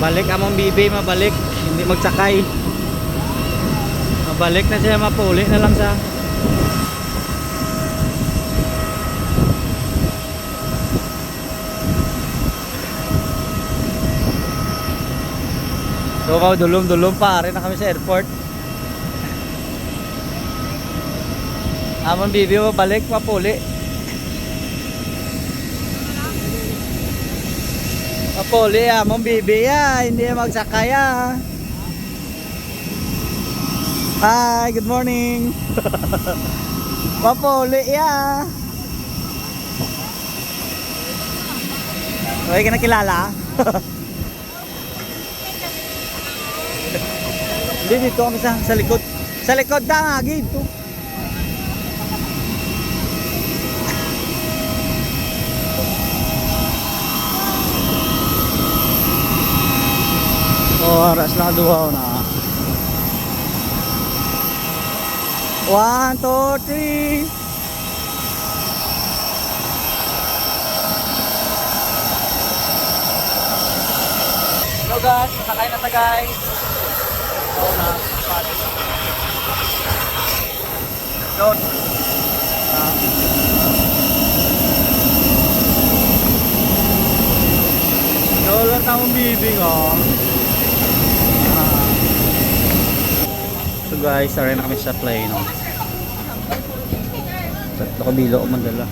Balik among bibi, mabalik. Hindi magsakay. Mabalik na siya, mapuli na lang sa. So, dulom-dulom pa rin na kami sa airport. Amon bibi mo balik mapuli. Mapuli amon bibi ya, hindi magsakay ya. Hi, good morning. Mapuli ya. Okay ka na kilala? Hindi, dito kami sa likod. Sa likod na nga, dito. Oras lang duwa na. 1, 2, 3. Hello guys, sakay na ta guys. Doon. Doon akong bibing oh. So guys, sorry na kami sa plane no. Tatlo kabilo o mandala.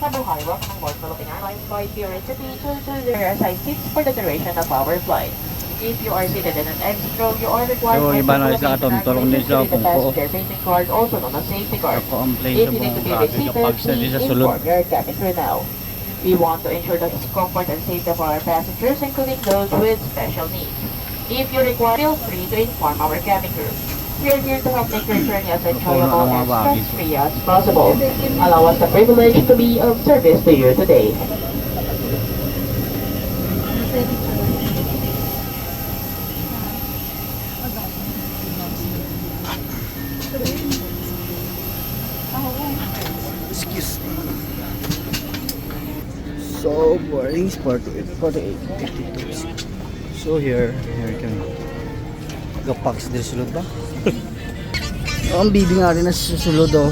Mabuhay, welcome on board Philippine Airlines Flight 082 there are assigned seats for the duration of our flight. If you are seated in an exit row, you are required So, iba na sila katontolong din sila kung po. facing card, also known as safety card. Ako ang plane If sa you need buong to be traffic kapag seated, sa di sa please sulod. inform your cabin crew now. We want to ensure the comfort and safety of our passengers, including those with special needs. If you require, feel free to inform our cabin crew. We are here to help make your journey as enjoyable and stress-free as possible. Allow us the privilege to be of service to you today. Excuse me. So boring, 48, 52. So here can gapax din sulod ba? Oh, ang bibi nga rin na susulod oh.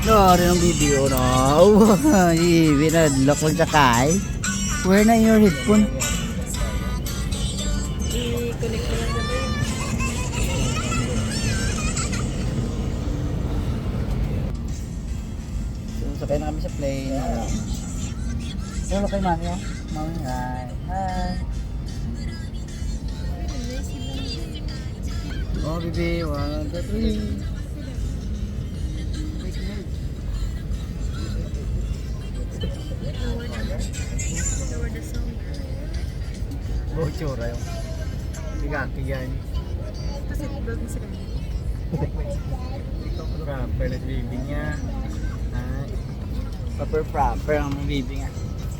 No, rin ang bibi oh no. Bibi na lock lang sa kay. Where na your headphone? Sakay na kami sa plane. Hello kay mami oh. Mami, hi. Hi. Oh, baby. 1, 2, 3. Oh, tsura yun. Bigaki yan. Kasi bago sa kanya. Proper na baby niya. Proper ang baby niya.